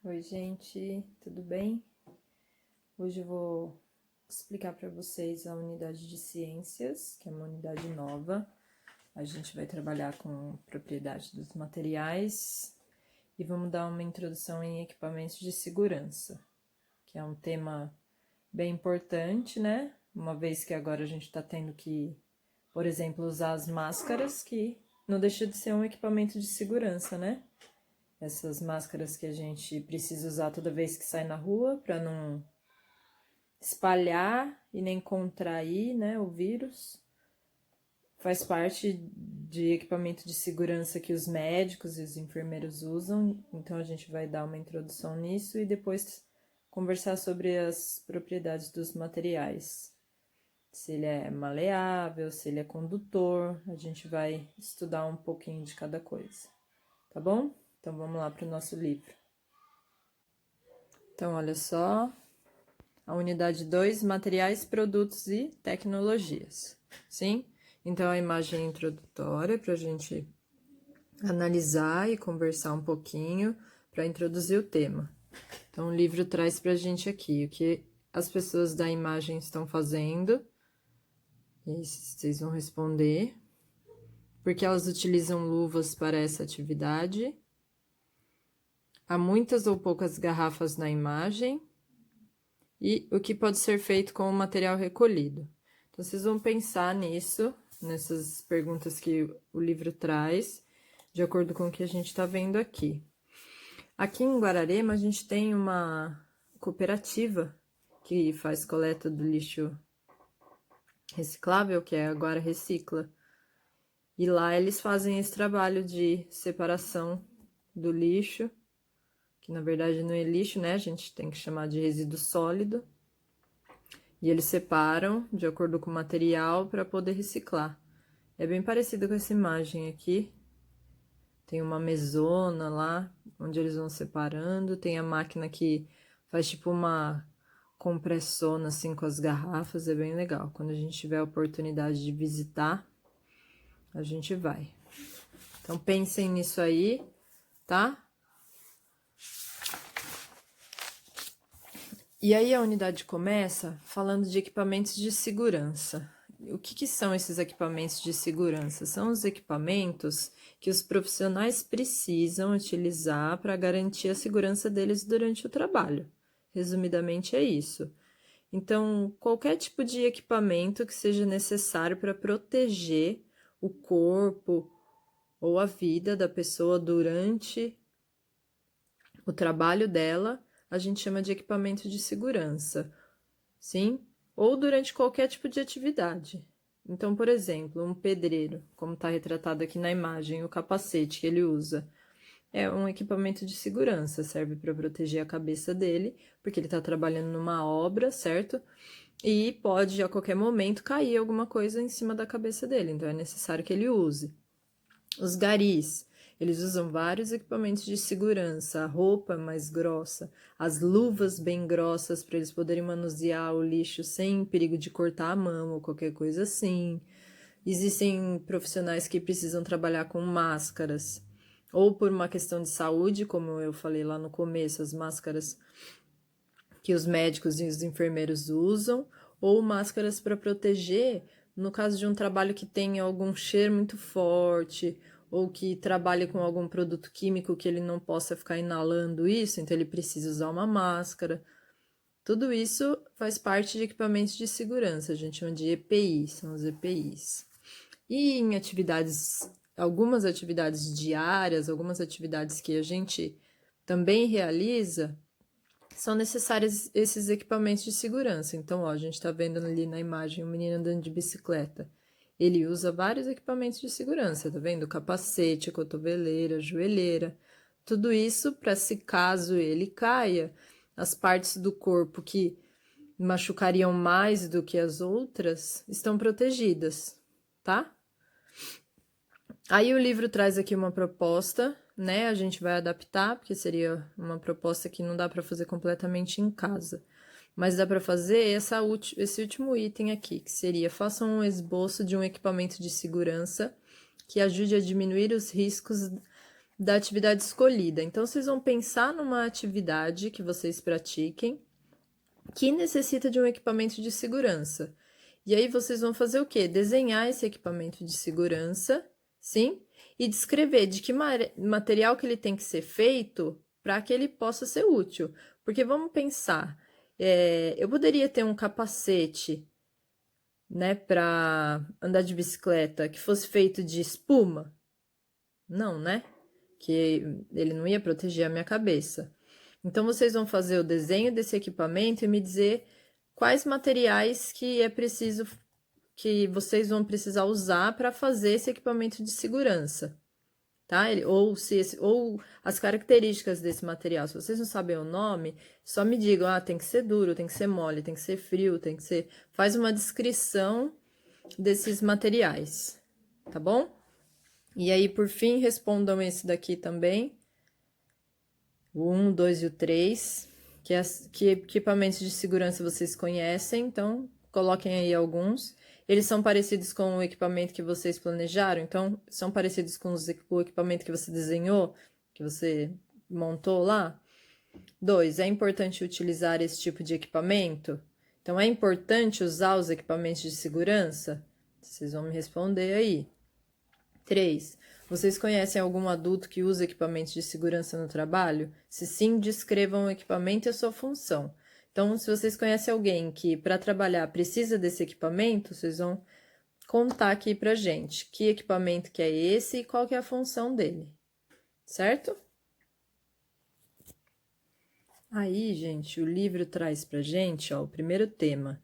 Oi, gente, tudo bem? Hoje eu vou explicar para vocês a unidade de ciências, que é uma unidade nova. A gente vai trabalhar com propriedade dos materiais e vamos dar uma introdução em equipamentos de segurança, que é um tema bem importante, né? Uma vez que agora a gente está tendo que, por exemplo, usar as máscaras, que não deixa de ser um equipamento de segurança, né? Essas máscaras que a gente precisa usar toda vez que sai na rua para não espalhar e nem contrair, né, o vírus. Faz parte de equipamento de segurança que os médicos e os enfermeiros usam, então a gente vai dar uma introdução nisso e depois conversar sobre as propriedades dos materiais. Se ele é maleável, se ele é condutor, a gente vai estudar um pouquinho de cada coisa, tá bom? Então vamos lá para o nosso livro. Então, olha só, a unidade 2, materiais, produtos e tecnologias. Sim? Então, a imagem introdutória para a gente analisar e conversar um pouquinho para introduzir o tema. Então, o livro traz para a gente aqui o que as pessoas da imagem estão fazendo. E vocês vão responder. Porque elas utilizam luvas para essa atividade. Há muitas ou poucas garrafas na imagem. E o que pode ser feito com o material recolhido. Então, vocês vão pensar nisso, nessas perguntas que o livro traz, de acordo com o que a gente está vendo aqui. Aqui em Guararema, a gente tem uma cooperativa que faz coleta do lixo reciclável, que é a Guara Recicla. E lá eles fazem esse trabalho de separação do lixo, que na verdade não é lixo, né? A gente tem que chamar de resíduo sólido. E eles separam de acordo com o material para poder reciclar. É bem parecido com essa imagem aqui. Tem uma mesona lá, onde eles vão separando. Tem a máquina que faz tipo uma compressona assim com as garrafas. É bem legal. Quando a gente tiver a oportunidade de visitar, a gente vai. Então pensem nisso aí, tá? E aí a unidade começa falando de equipamentos de segurança. O que são esses equipamentos de segurança? São os equipamentos que os profissionais precisam utilizar para garantir a segurança deles durante o trabalho. Resumidamente é isso. Então, qualquer tipo de equipamento que seja necessário para proteger o corpo ou a vida da pessoa durante o trabalho dela, a gente chama de equipamento de segurança, sim? Ou durante qualquer tipo de atividade. Então, por exemplo, um pedreiro, como está retratado aqui na imagem, o capacete que ele usa, é um equipamento de segurança, serve para proteger a cabeça dele, porque ele está trabalhando numa obra, certo? E pode a qualquer momento cair alguma coisa em cima da cabeça dele, então é necessário que ele use. Os garis, eles usam vários equipamentos de segurança, a roupa mais grossa, as luvas bem grossas para eles poderem manusear o lixo sem perigo de cortar a mão ou qualquer coisa assim. Existem profissionais que precisam trabalhar com máscaras, ou por uma questão de saúde, como eu falei lá no começo, as máscaras que os médicos e os enfermeiros usam, ou máscaras para proteger no caso de um trabalho que tenha algum cheiro muito forte, ou que trabalhe com algum produto químico que ele não possa ficar inalando isso, então ele precisa usar uma máscara. Tudo isso faz parte de equipamentos de segurança, a gente chama de EPI, são os EPIs. E em algumas atividades diárias, algumas atividades que a gente também realiza, são necessários esses equipamentos de segurança. Então, ó, a gente tá vendo ali na imagem um menino andando de bicicleta. Ele usa vários equipamentos de segurança, tá vendo? Capacete, cotoveleira, joelheira. Tudo isso para se caso ele caia, as partes do corpo que machucariam mais do que as outras estão protegidas, tá? Aí o livro traz aqui uma proposta, né? A gente vai adaptar, porque seria uma proposta que não dá para fazer completamente em casa. Mas dá para fazer esse último item aqui, que seria: faça um esboço de um equipamento de segurança que ajude a diminuir os riscos da atividade escolhida. Então, vocês vão pensar numa atividade que vocês pratiquem que necessita de um equipamento de segurança. E aí vocês vão fazer o quê? Desenhar esse equipamento de segurança, sim? E descrever de que material que ele tem que ser feito para que ele possa ser útil. Porque vamos pensar, eu poderia ter um capacete, né, para andar de bicicleta que fosse feito de espuma? Não, né? Que ele não ia proteger a minha cabeça. Então, vocês vão fazer o desenho desse equipamento e me dizer quais materiais que é preciso, que vocês vão precisar usar para fazer esse equipamento de segurança, tá? Ou as características desse material. Se vocês não sabem o nome, só me digam, tem que ser duro, tem que ser mole, tem que ser frio, tem que ser... Faz uma descrição desses materiais, tá bom? E aí, por fim, respondam esse daqui também. O 1, 2 e o 3, que equipamentos de segurança vocês conhecem, então coloquem aí alguns. Eles são parecidos com o equipamento que vocês planejaram, então são parecidos com o equipamento que você desenhou, que você montou lá. 2, é importante utilizar esse tipo de equipamento? Então, é importante usar os equipamentos de segurança? Vocês vão me responder aí. 3. Vocês conhecem algum adulto que usa equipamentos de segurança no trabalho? Se sim, descrevam o equipamento e a sua função. Então, se vocês conhecem alguém que para trabalhar precisa desse equipamento, vocês vão contar aqui pra gente que equipamento que é esse e qual que é a função dele, certo? Aí, gente, o livro traz pra gente, ó, o primeiro tema,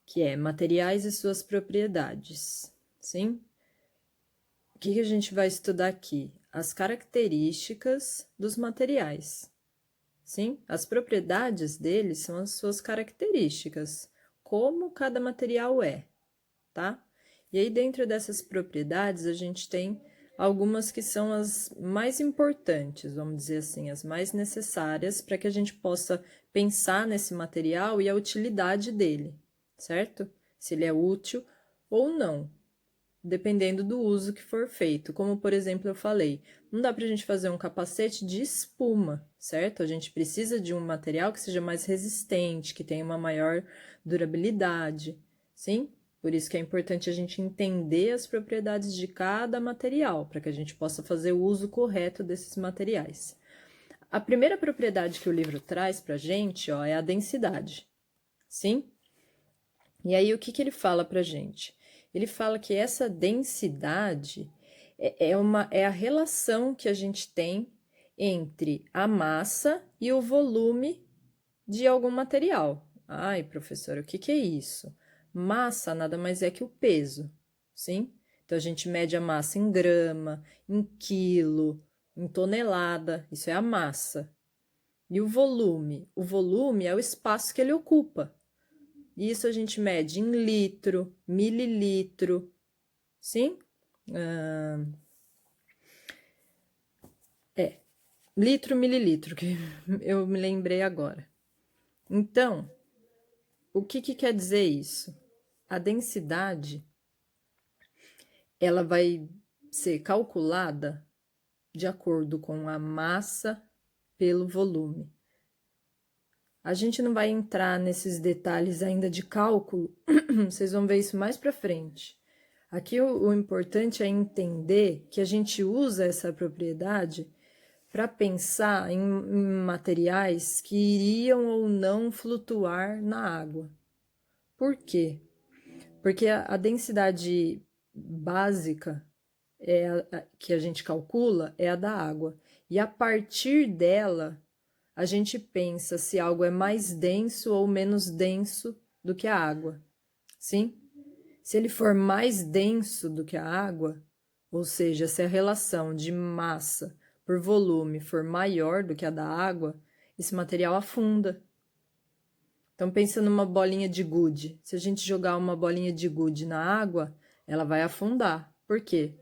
que é materiais e suas propriedades, sim? O que a gente vai estudar aqui? As características dos materiais. Sim, as propriedades deles são as suas características, como cada material é, tá? E aí, dentro dessas propriedades, a gente tem algumas que são as mais importantes, vamos dizer assim, as mais necessárias para que a gente possa pensar nesse material e a utilidade dele, certo? Se ele é útil ou não, dependendo do uso que for feito. Como, por exemplo, eu falei, não dá para a gente fazer um capacete de espuma, certo? A gente precisa de um material que seja mais resistente, que tenha uma maior durabilidade, sim? Por isso que é importante a gente entender as propriedades de cada material, para que a gente possa fazer o uso correto desses materiais. A primeira propriedade que o livro traz para a gente, ó, é a densidade, sim? E aí, o que ele fala para a gente? Ele fala que essa densidade é a relação que a gente tem entre a massa e o volume de algum material. Ai, professora, o que é isso? Massa nada mais é que o peso, sim? Então, a gente mede a massa em grama, em quilo, em tonelada, isso é a massa. E o volume? O volume é o espaço que ele ocupa. Isso a gente mede em litro, mililitro, sim? Litro, mililitro, que eu me lembrei agora. Então, o que quer dizer isso? A densidade, ela vai ser calculada de acordo com a massa pelo volume. A gente não vai entrar nesses detalhes ainda de cálculo, vocês vão ver isso mais para frente. Aqui o importante é entender que a gente usa essa propriedade para pensar em materiais que iriam ou não flutuar na água. Por quê? Porque a densidade básica que a gente calcula é a da água. E a partir dela, a gente pensa se algo é mais denso ou menos denso do que a água. Sim? Se ele for mais denso do que a água, ou seja, se a relação de massa por volume for maior do que a da água, esse material afunda. Então, pensa numa bolinha de gude. Se a gente jogar uma bolinha de gude na água, ela vai afundar. Por quê?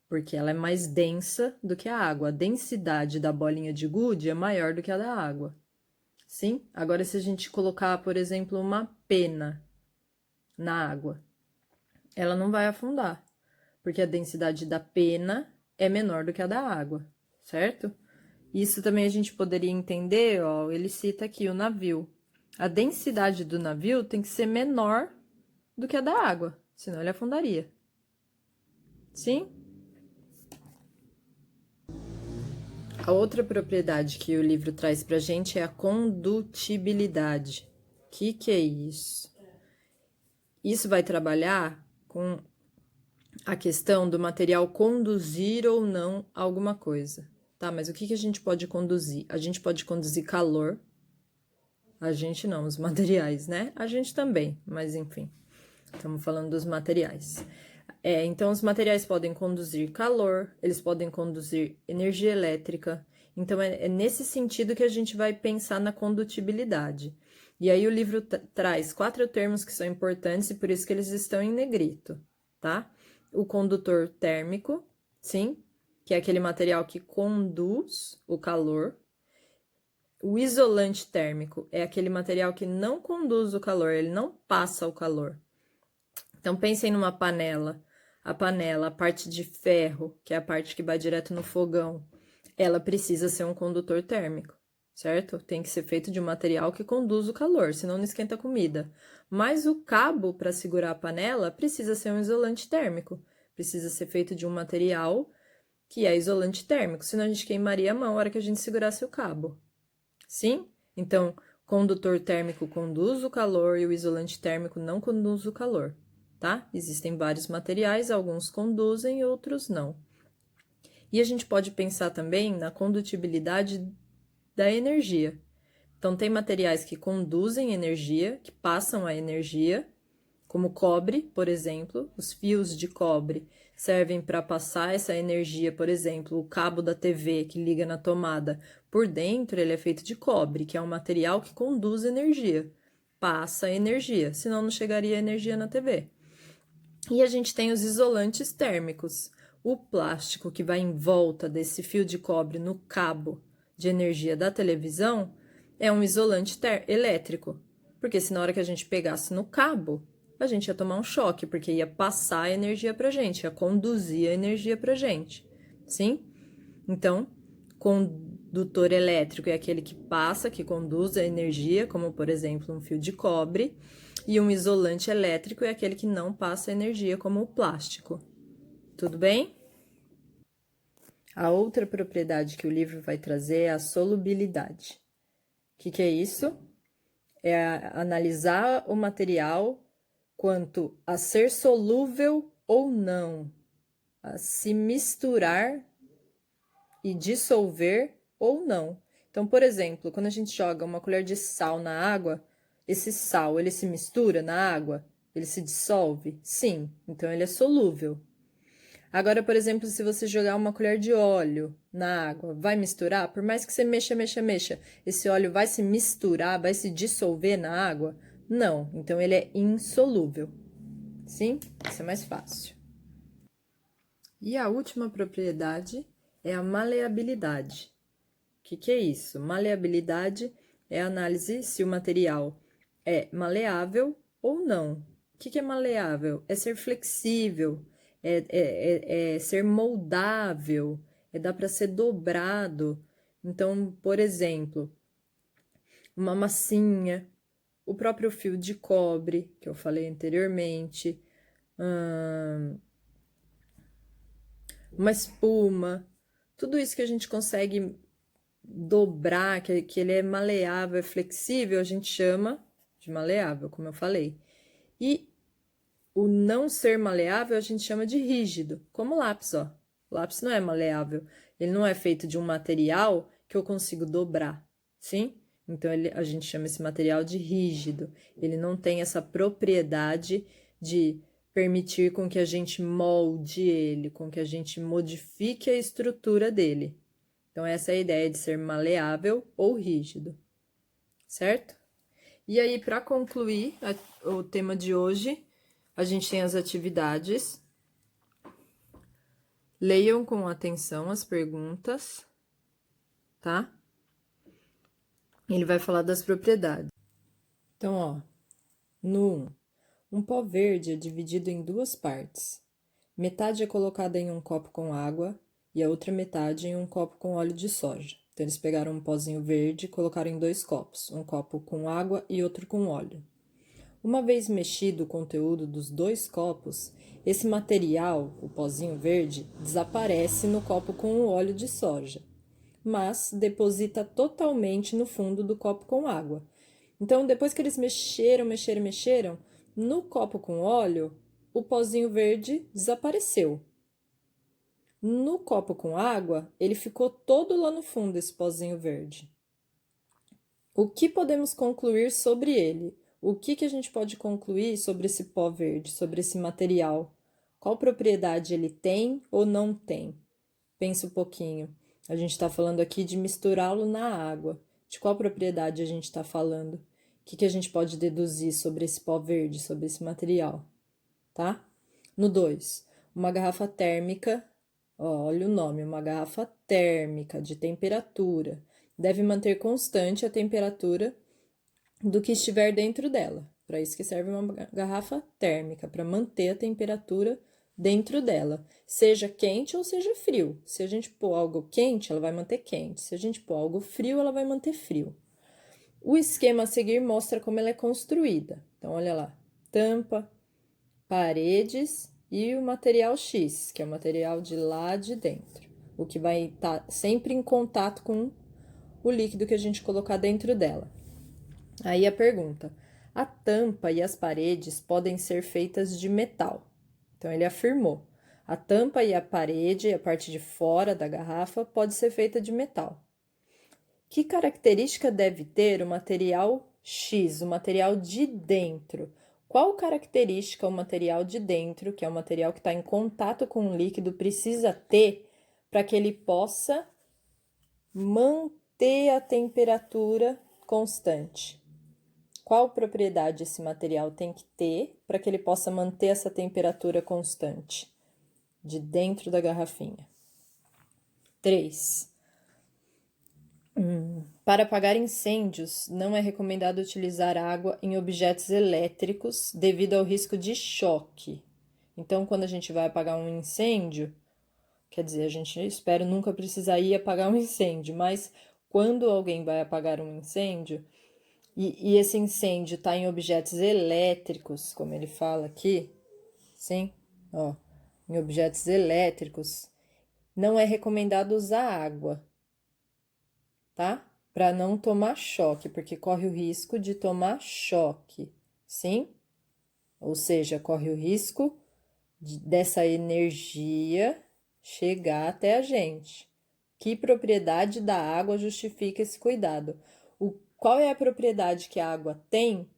Porque ela é mais densa do que a água. A densidade da bolinha de gude é maior do que a da água. Sim? Agora, se a gente colocar, por exemplo, uma pena na água, ela não vai afundar, porque a densidade da pena é menor do que a da água, certo? Isso também a gente poderia entender, ó, ele cita aqui o navio. A densidade do navio tem que ser menor do que a da água, senão ele afundaria. Sim? A outra propriedade que o livro traz pra gente é a condutibilidade. Que é isso? Isso vai trabalhar com a questão do material conduzir ou não alguma coisa. Tá, mas o que a gente pode conduzir? A gente pode conduzir calor. A gente não, os materiais, né? A gente também, mas enfim, estamos falando dos materiais. Então, os materiais podem conduzir calor, eles podem conduzir energia elétrica. Então, é nesse sentido que a gente vai pensar na condutibilidade. E aí, o livro traz 4 termos que são importantes e por isso que eles estão em negrito, tá? O condutor térmico, sim, que é aquele material que conduz o calor. O isolante térmico é aquele material que não conduz o calor, ele não passa o calor. Então, pensem numa panela. A panela, a parte de ferro, que é a parte que vai direto no fogão, ela precisa ser um condutor térmico, certo? Tem que ser feito de um material que conduz o calor, senão não esquenta a comida. Mas o cabo para segurar a panela precisa ser um isolante térmico. Precisa ser feito de um material que é isolante térmico, senão a gente queimaria a mão na hora que a gente segurasse o cabo. Sim? Então, condutor térmico conduz o calor e o isolante térmico não conduz o calor, tá? Existem vários materiais, alguns conduzem e outros não. E a gente pode pensar também na condutibilidade da energia. Então, tem materiais que conduzem energia, que passam a energia, como cobre, por exemplo, os fios de cobre servem para passar essa energia, por exemplo, o cabo da TV que liga na tomada, por dentro ele é feito de cobre, que é um material que conduz energia, passa energia, senão não chegaria energia na TV. E a gente tem os isolantes térmicos. O plástico que vai em volta desse fio de cobre no cabo de energia da televisão é um isolante elétrico, porque se na hora que a gente pegasse no cabo, a gente ia tomar um choque, porque ia passar a energia pra gente, ia conduzir a energia pra gente. Sim? Então, condutor elétrico é aquele que passa, que conduz a energia, como por exemplo um fio de cobre, e um isolante elétrico é aquele que não passa energia, como o plástico. Tudo bem? A outra propriedade que o livro vai trazer é a solubilidade. O que é isso? É analisar o material quanto a ser solúvel ou não, a se misturar e dissolver ou não. Então, por exemplo, quando a gente joga uma colher de sal na água, esse sal, ele se mistura na água? Ele se dissolve? Sim, então ele é solúvel. Agora, por exemplo, se você jogar uma colher de óleo na água, vai misturar? Por mais que você mexa, esse óleo vai se misturar, vai se dissolver na água? Não, então ele é insolúvel. Sim? Isso é mais fácil. E a última propriedade é a maleabilidade. O que é isso? Maleabilidade é a análise se o material é maleável ou não. O que é maleável? É ser flexível, é ser moldável, dá para ser dobrado. Então, por exemplo, uma massinha, o próprio fio de cobre, que eu falei anteriormente, uma espuma, tudo isso que a gente consegue dobrar, que ele é maleável, é flexível, a gente chama de maleável, como eu falei. E o não ser maleável a gente chama de rígido, como o lápis, ó. O lápis não é maleável, ele não é feito de um material que eu consigo dobrar, sim? Então a gente chama esse material de rígido. Ele não tem essa propriedade de permitir com que a gente molde ele, com que a gente modifique a estrutura dele. Então, essa é a ideia de ser maleável ou rígido, certo? E aí, para concluir o tema de hoje, a gente tem as atividades. Leiam com atenção as perguntas, tá? Ele vai falar das propriedades. Então, ó, no 1, um pó verde é dividido em 2 partes. Metade é colocada em um copo com água e a outra metade em um copo com óleo de soja. Então, eles pegaram um pozinho verde e colocaram em 2 copos, um copo com água e outro com óleo. Uma vez mexido o conteúdo dos 2 copos, esse material, o pozinho verde, desaparece no copo com o óleo de soja, mas deposita totalmente no fundo do copo com água. Então, depois que eles mexeram, no copo com óleo, o pozinho verde desapareceu. No copo com água, ele ficou todo lá no fundo, esse pozinho verde. O que podemos concluir sobre ele? O que a gente pode concluir sobre esse pó verde, sobre esse material? Qual propriedade ele tem ou não tem? Pensa um pouquinho. A gente está falando aqui de misturá-lo na água. De qual propriedade a gente está falando? O que a gente pode deduzir sobre esse pó verde, sobre esse material? Tá? No 2, uma garrafa térmica. Olha o nome, uma garrafa térmica de temperatura. Deve manter constante a temperatura do que estiver dentro dela. Para isso que serve uma garrafa térmica, para manter a temperatura dentro dela, seja quente ou seja frio. Se a gente pôr algo quente, ela vai manter quente. Se a gente pôr algo frio, ela vai manter frio. O esquema a seguir mostra como ela é construída. Então, olha lá, tampa, paredes e o material X, que é o material de lá de dentro, o que vai estar sempre em contato com o líquido que a gente colocar dentro dela. Aí a pergunta: a tampa e as paredes podem ser feitas de metal. Então ele afirmou: a tampa e a parede, a parte de fora da garrafa, pode ser feita de metal. Que característica deve ter o material X, o material de dentro? Qual característica o material de dentro, que é o material que está em contato com o líquido, precisa ter para que ele possa manter a temperatura constante? Qual propriedade esse material tem que ter para que ele possa manter essa temperatura constante de dentro da garrafinha? 3. Para apagar incêndios, não é recomendado utilizar água em objetos elétricos devido ao risco de choque. Então, quando a gente vai apagar um incêndio, quer dizer, a gente espera nunca precisar ir apagar um incêndio, mas quando alguém vai apagar um incêndio, e esse incêndio está em objetos elétricos, como ele fala aqui, sim, ó, em objetos elétricos, não é recomendado usar água, tá? Para não tomar choque, porque corre o risco de tomar choque, sim? Ou seja, corre o risco dessa energia chegar até a gente. Que propriedade da água justifica esse cuidado? Qual é a propriedade que a água tem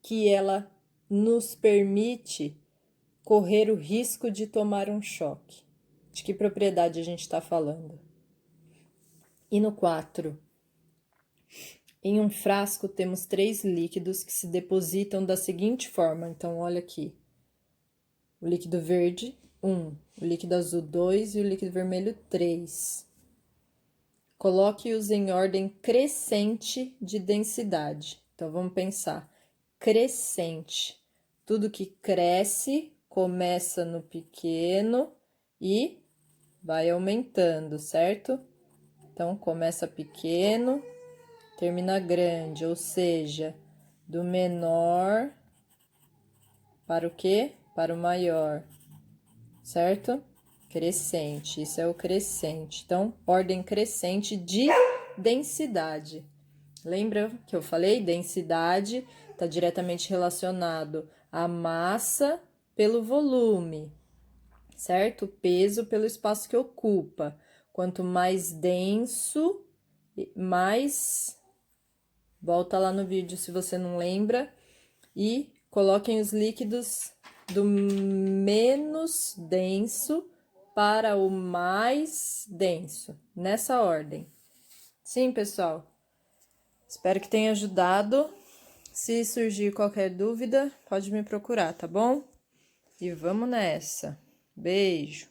que ela nos permite correr o risco de tomar um choque? De que propriedade a gente está falando? E no 4, em um frasco temos 3 líquidos que se depositam da seguinte forma. Então, olha aqui. O líquido verde, 1. O líquido azul, 2. E o líquido vermelho, 3. Coloque-os em ordem crescente de densidade. Então, vamos pensar. Crescente. Tudo que cresce começa no pequeno e vai aumentando, certo? Então, começa pequeno, termina grande, ou seja, do menor para o quê? Para o maior, certo? Crescente, isso é o crescente. Então, ordem crescente de densidade. Lembra que eu falei? Densidade está diretamente relacionado à massa pelo volume, certo? Peso pelo espaço que ocupa. Quanto mais denso, mais... Volta lá no vídeo se você não lembra e coloquem os líquidos do menos denso para o mais denso, nessa ordem. Sim, pessoal? Espero que tenha ajudado. Se surgir qualquer dúvida, pode me procurar, tá bom? E vamos nessa. Beijo!